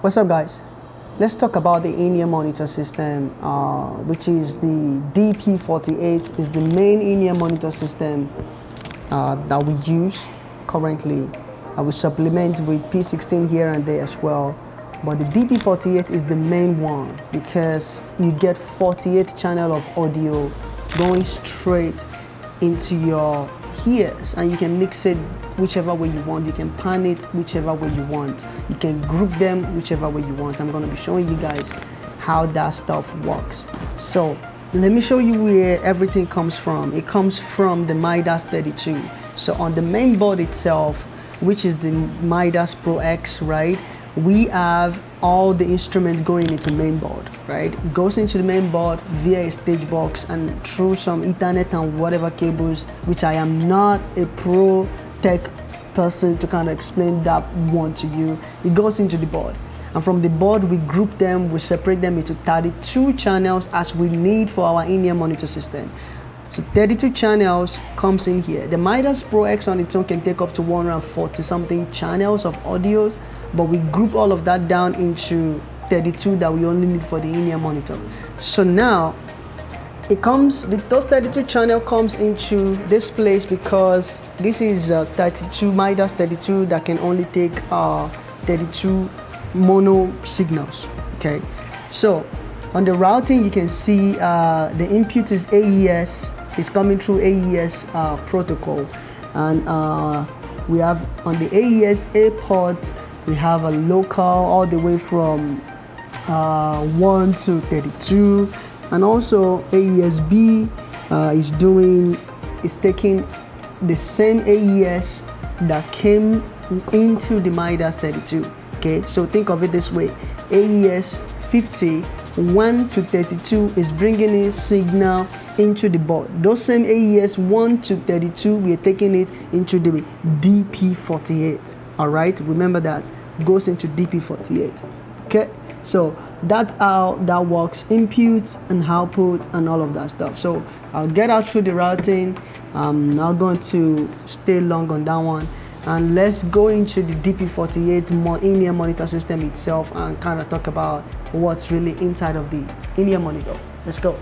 What's up, guys? Let's talk about the in-ear monitor system, which is the DP48. Is the main in-ear monitor system that we use currently. I will supplement with P16 here and there as well, but the DP48 is the main one because you get 48 channel of audio going straight into your ears, and you can mix it whichever way you want. You can pan it whichever way you want. You can group them whichever way you want. I'm going to be showing you guys how that stuff works. So let me show you where everything comes from. It comes from the Midas 32. So on the main board itself, which is the Midas Pro X, right, we have all the instruments going into main board, right? It goes into the main board via a stage box and through some Ethernet and whatever cables, which I am not a pro tech person to kind of explain that one to you. It goes into the board, and from the board we group them, we separate them into 32 channels as we need for our in-ear monitor system. So 32 channels comes in here. The Midas Pro X on its own can take up to 140 something channels of audio, but we group all of that down into 32 that we only need for the in-ear monitor. So now it comes, those 32 channel comes into this place because this is 32 Midas 32 that can only take 32 mono signals. Okay, so on the routing you can see the input is AES. It's coming through AES protocol, and we have on the AES A port we have a local all the way from 1 to 32, and also AES-B is taking the same AES that came into the Midas 32. Okay, so think of it this way: AES 50 1 to 32 is bringing in signal into the board. Those same AES 1 to 32, we are taking it into the DP48. All right, remember that goes into DP48. Okay, so that's how that works: input and output and all of that stuff. So I'll get out through the routing. I'm not going to stay long on that one, and let's go into the DP48 in-ear monitor system itself and kind of talk about what's really inside of the in-ear monitor. Let's go.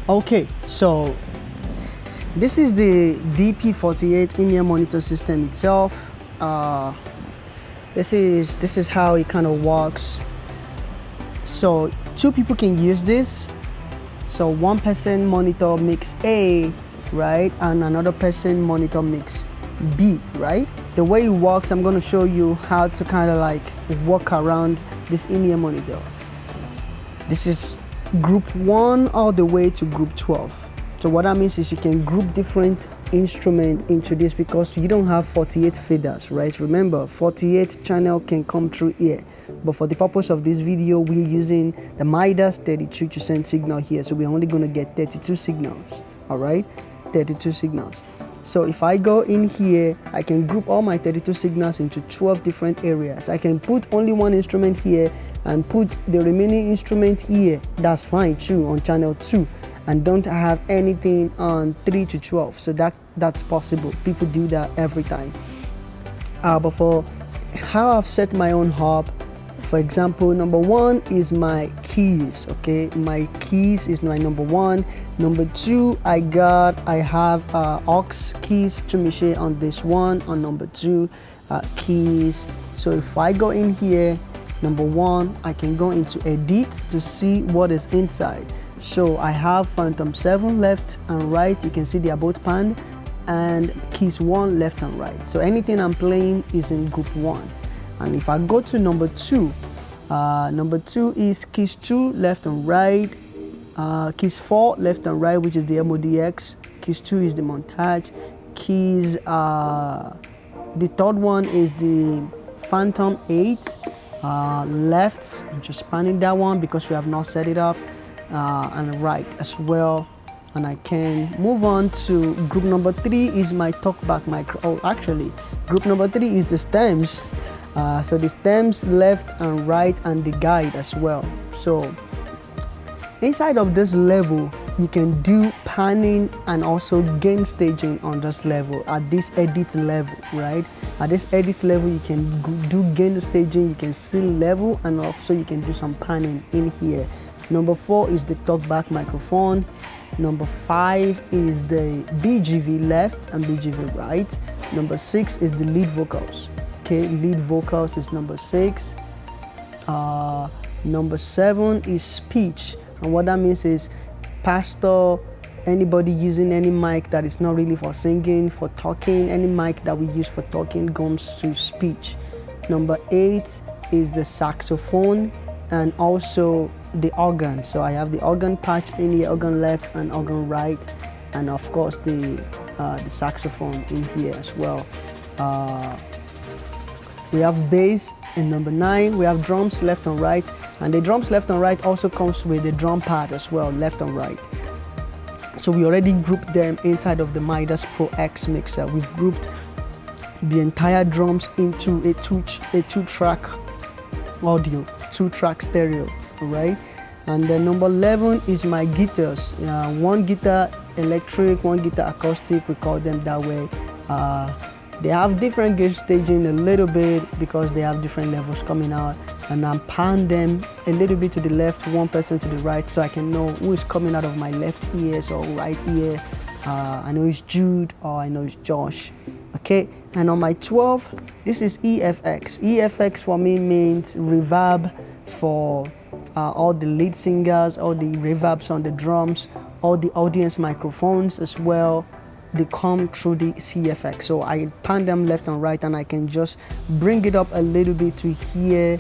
Okay, so this is the DP48 in-ear monitor system itself. This is how it kind of works. So two people can use this. So one person monitor mix A, right, and another person monitor mix B, right? The way it works, I'm going to show you how to kind of like walk around this in-ear monitor. This is group 1 all the way to group 12. So what that means is you can group different instruments into this because you don't have 48 faders, right? Remember, 48 channel can come through here, but for the purpose of this video we're using the Midas 32 to send signal here, so we're only going to get 32 signals. All right, 32 signals. So if I go in here, I can group all my 32 signals into 12 different areas. I can put only one instrument here and put the remaining instrument here. That's fine too, on channel 2, and don't have anything on 3 to 12. So that's possible. People do that every time. But for how I've set my own hub, for example, number 1 is my keys. Okay, my keys is my number 1. Number 2, I have aux keys to machine on this one, on number 2 keys. So if I go in here, number 1, I can go into edit to see what is inside. So I have Phantom 7 left and right. You can see they are both panned, and keys 1 left and right. So anything I'm playing is in group 1. And if I go to number 2, number 2 is keys 2 left and right, keys 4 left and right, which is the MODX. Keys 2 is the montage. Keys, the third one is the Phantom 8 left. I'm just panning that one because we have not set it up, and right as well. And I can move on to group number 3 is my talkback micro. Oh, actually, group number 3 is the stems. So the stems left and right, and the guide as well. So inside of this level, you can do panning and also gain staging on this level, at this edit level, right? At this edit level, you can do gain staging, you can seal level, and also you can do some panning in here. Number 4 is the talkback microphone. Number 5 is the BGV left and BGV right. Number 6 is the lead vocals. Okay, lead vocals is number 6. Number 7 is speech, and what that means is pastor, anybody using any mic that is not really for singing, for talking, any mic that we use for talking goes to speech. Number 8 is the saxophone and also the organ. So I have the organ patch in here, organ left and organ right, and of course the saxophone in here as well. We have bass in number 9. We have drums left and right, and the drums left and right also comes with the drum pad as well, left and right. So we already grouped them inside of the Midas Pro X mixer. We've grouped the entire drums into a two-track audio, 2-track stereo, right? And then number 11 is my guitars. One guitar electric, one guitar acoustic, we call them that way. They have different gauge staging a little bit because they have different levels coming out, and I'm pan them a little bit to the left, 1% to the right, so I can know who is coming out of my left ear or right ear. I know it's Jude or I know it's Josh. Okay, and on my 12, this is EFX. EFX for me means reverb for all the lead singers, all the reverbs on the drums, all the audience microphones as well. They come through the CFX. So I pan them left and right, and I can just bring it up a little bit to here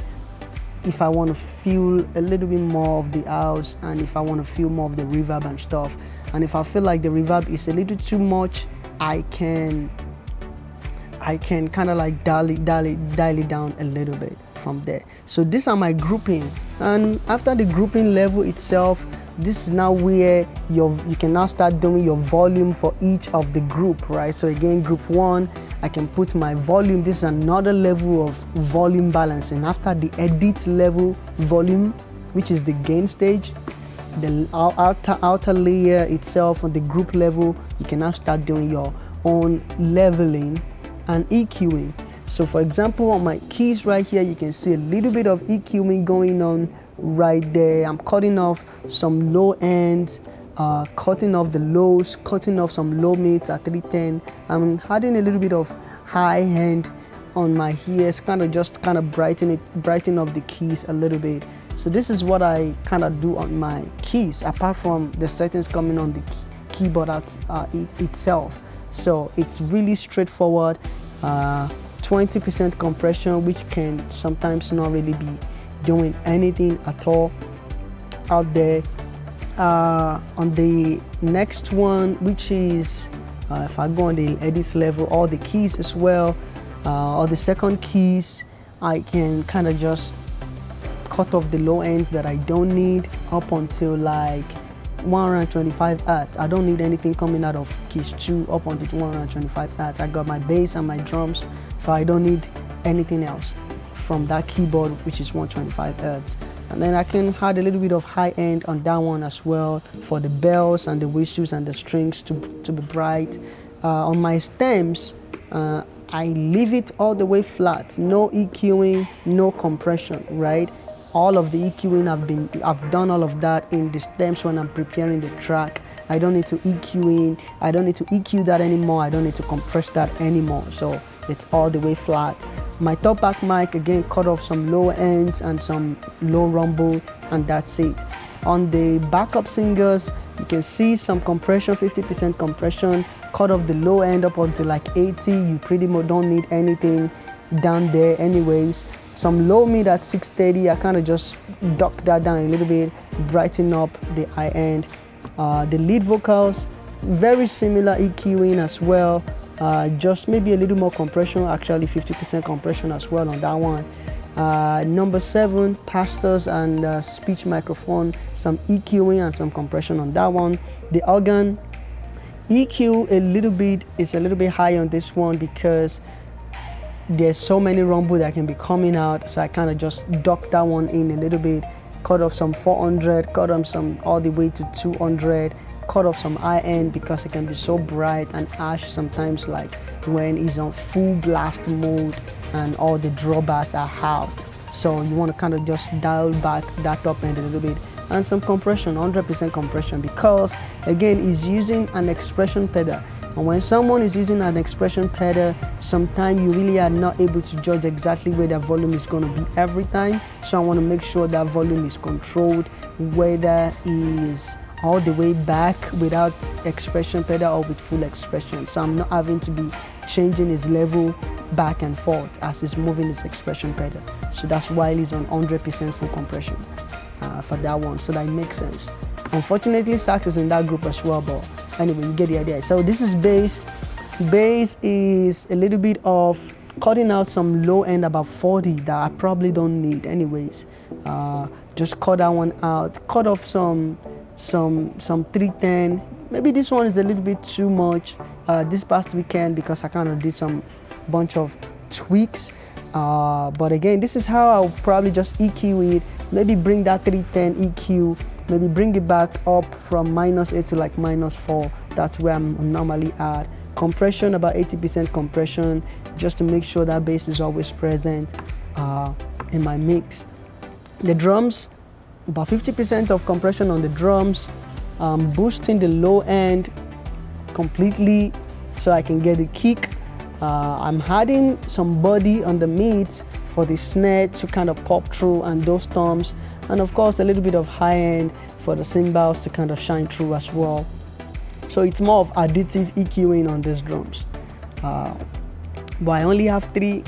if I want to feel a little bit more of the house, and if I want to feel more of the reverb and stuff. And if I feel like the reverb is a little too much, I can kind of like dial it down a little bit from there. So these are my grouping, and after the grouping level itself, this is now where you can now start doing your volume for each of the group, right? So again, group 1, I can put my volume. This is another level of volume balancing. After the edit level volume, which is the gain stage, the outer layer itself on the group level, you can now start doing your own leveling and EQing. So for example, on my keys right here, you can see a little bit of EQing going on right there. I'm cutting off some low end, cutting off the lows, cutting off some low mids at 310. I'm adding a little bit of high end on my ears, kind of brighten up the keys a little bit. So this is what I kind of do on my keys, apart from the settings coming on the keyboard itself. So it's really straightforward. 20% compression, which can sometimes not really be doing anything at all out there. On the next one, which is if I go on the edit level, all the keys as well, or the second keys, I can kind of just cut off the low end that I don't need up until like 125 Hertz. I don't need anything coming out of keys 2 up until 125 Hertz. I got my bass and my drums, so I don't need anything else from that keyboard, which is 125 Hertz. And then I can add a little bit of high end on that one as well for the bells and the whistles and the strings to be bright. On my stems, I leave it all the way flat, no EQing, no compression, right? All of the EQing I've done all of that in the stems when I'm preparing the track. I don't need to EQ I don't need to EQ that anymore. I don't need to compress that anymore. So it's all the way flat. My top back mic, again, cut off some low ends and some low rumble, and that's it. On the backup singers, you can see some compression, 50% compression, cut off the low end up until like 80. You pretty much don't need anything down there anyways. Some low mid at 630, I kind of just duck that down a little bit, brighten up the high end. The lead vocals, very similar EQing as well, just maybe a little more compression, actually 50% compression as well on that one. Number 7, pastors and speech microphone, some EQing and some compression on that one. The organ, EQ is a little bit high on this one because there's so many rumble that can be coming out, so I kind of just duck that one in a little bit cut off some 400, cut off some all the way to 200, cut off some IEM because it can be so bright and harsh sometimes, like when it's on full blast mode and all the drawbars are out. So you want to kind of just dial back that top end a little bit. And some compression, 100% compression, because again it's using an expression pedal. And when someone is using an expression pedal, sometimes you really are not able to judge exactly where the volume is going to be every time. So I want to make sure that volume is controlled, whether it is all the way back without expression pedal or with full expression. So I'm not having to be changing its level back and forth as it's moving its expression pedal. So that's why it's on 100% full compression for that one. So that makes sense. Unfortunately, sax is in that group as well, but anyway, you get the idea. So this is bass. Bass is a little bit of cutting out some low end, about 40, that I probably don't need anyways. Just cut that one out. Cut off some 310. Maybe this one is a little bit too much this past weekend because I kind of did some bunch of tweaks. But again, this is how I'll probably just EQ it. Maybe bring that 310 EQ. Maybe bring it back up from -8 to like -4. That's where I'm normally at. Compression, about 80% compression, just to make sure that bass is always present in my mix. The drums, about 50% of compression on the drums. Boosting the low end completely so I can get the kick. I'm adding some body on the mids for the snare to kind of pop through and those toms, and of course a little bit of high end for the cymbals to kind of shine through as well. So it's more of additive EQing on these drums. But I only have 3.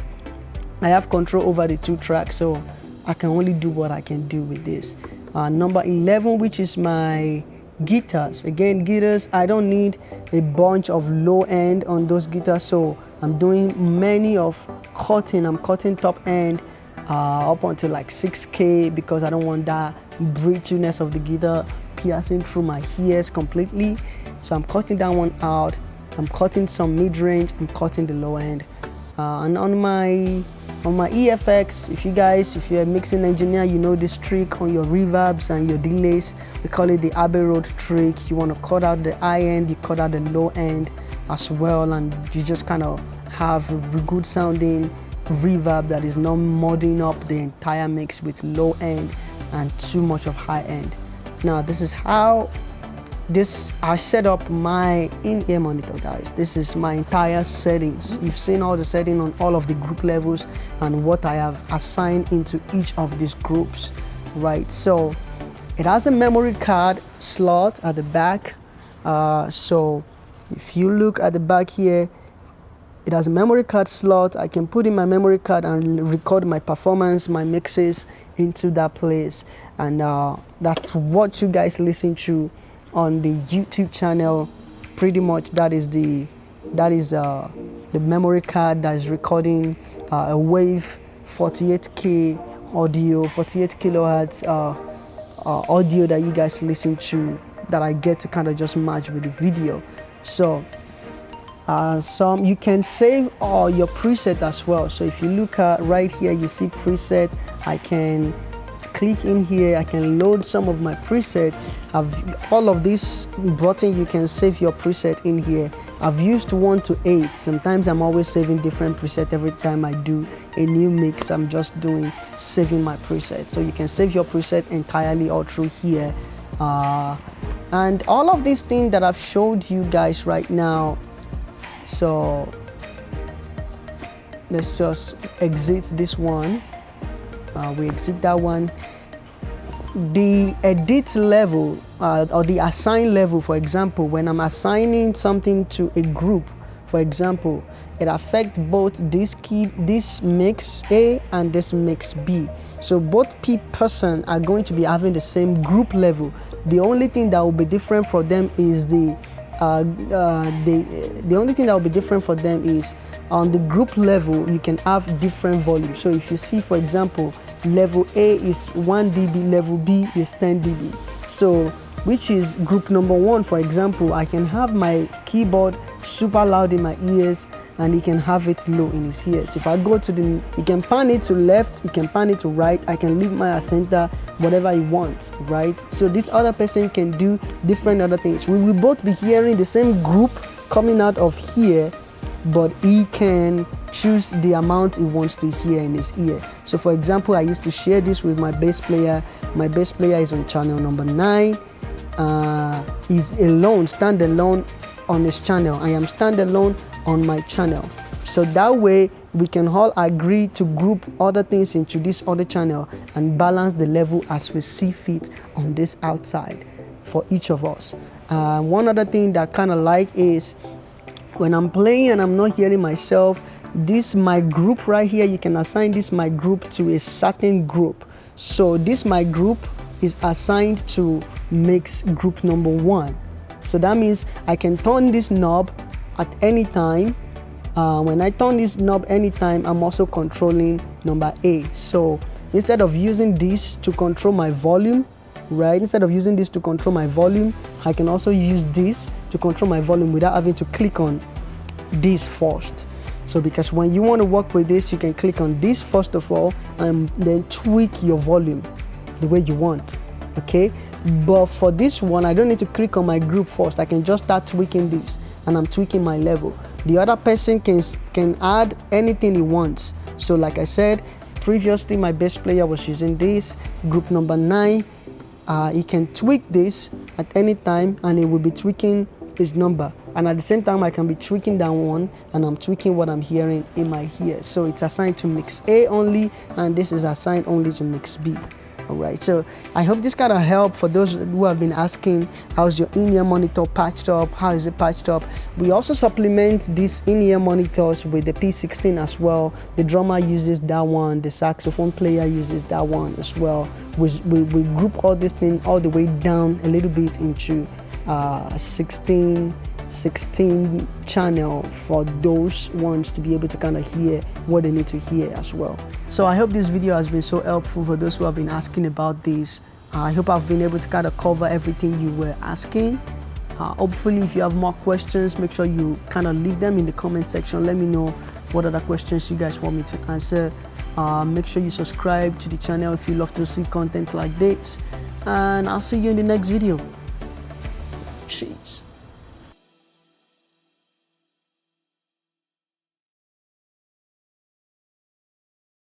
I have control over the 2 tracks, so I can only do what I can do with this. Number 11, which is my guitars. Again, guitars, I don't need a bunch of low end on those guitars, so I'm doing many of cutting. I'm cutting top end up until like 6K because I don't want that breathiness of the guitar piercing through my ears completely. So I'm cutting that one out. I'm cutting some mid-range. I'm cutting the low end. And on my EFX, if you're a mixing engineer, you know this trick on your reverbs and your delays. We call it the Abbey Road trick. You want to cut out the high end, you cut out the low end as well, and you just kind of have a good sounding reverb that is not mudding up the entire mix with low end and too much of high end. Now this is how I set up my in-ear monitor, guys. This is my entire settings. You've seen all the settings on all of the group levels and what I have assigned into each of these groups, right? So it has a memory card slot at the back. So if you look at the back here, it has a memory card slot. I can put in my memory card and record my performance, my mixes into that place. And that's what you guys listen to on the YouTube channel. Pretty much that is the memory card that is recording a wave 48K audio, 48 kilohertz audio that you guys listen to, that I get to kind of just match with the video. So you can save your preset as well. So if you look at right here, you see preset. I can click in here, I can load some of my preset. All of this button, you can save your preset in here. I've used 1 to 8. Sometimes I'm always saving different preset every time I do a new mix. I'm just saving my preset. So you can save your preset entirely all through here. And all of these things that I've showed you guys right now. So let's just exit this one. We exit that one. The edit level or the assign level, for example, when I'm assigning something to a group, for example, it affects both this mix A and this mix B. So both person are going to be having the same group level. The only thing that will be different for them is the only thing that will be different for them is on the group level, you can have different volumes. So if you see, for example, level A is 1 dB, level B is 10 dB. So which is group number 1, for example, I can have my keyboard super loud in my ears and he can have it low in his ears. If I go to the, he can pan it to left, he can pan it to right, I can leave my center, whatever he wants, right? So this other person can do different other things. We will both be hearing the same group coming out of here, but he can choose the amount he wants to hear in his ear. So for example, I used to share this with my bass player. My bass player is on channel number 9. He's alone, standalone on his channel. I am standalone on my channel. So that way we can all agree to group other things into this other channel and balance the level as we see fit on this outside for each of us. One other thing that kind of like is when I'm playing and I'm not hearing myself, this my group right here, you can assign this my group to a certain group. So this my group is assigned to mix group number 1. So that means I can turn this knob at any time. When I turn this knob anytime, I'm also controlling number A. So instead of using this to control my volume, right? Instead of using this to control my volume, I can also use this to control my volume without having to click on this first. So because when you want to work with this, you can click on this first of all and then tweak your volume the way you want, okay? But for this one, I don't need to click on my group first. I can just start tweaking this and I'm tweaking my level. The other person can add anything he wants. So like I said, previously my bass player was using this, group number 9. He can tweak this at any time and he will be tweaking his number. And at the same time, I can be tweaking that one and I'm tweaking what I'm hearing in my ear. So it's assigned to mix A only, and this is assigned only to mix B. All right, so I hope this kind of help for those who have been asking, how's your in-ear monitor patched up? How is it patched up? We also supplement these in-ear monitors with the P16 as well. The drummer uses that one, the saxophone player uses that one as well. We group all this thing all the way down a little bit into 16 channel for those ones to be able to kind of hear what they need to hear as well. So I hope this video has been so helpful for those who have been asking about this. I hope I've been able to kind of cover everything you were asking. Hopefully if you have more questions, make sure you kind of leave them in the comment section. Let me know what other questions you guys want me to answer. Make sure you subscribe to the channel if you love to see content like this, and I'll see you in the next video. Cheers.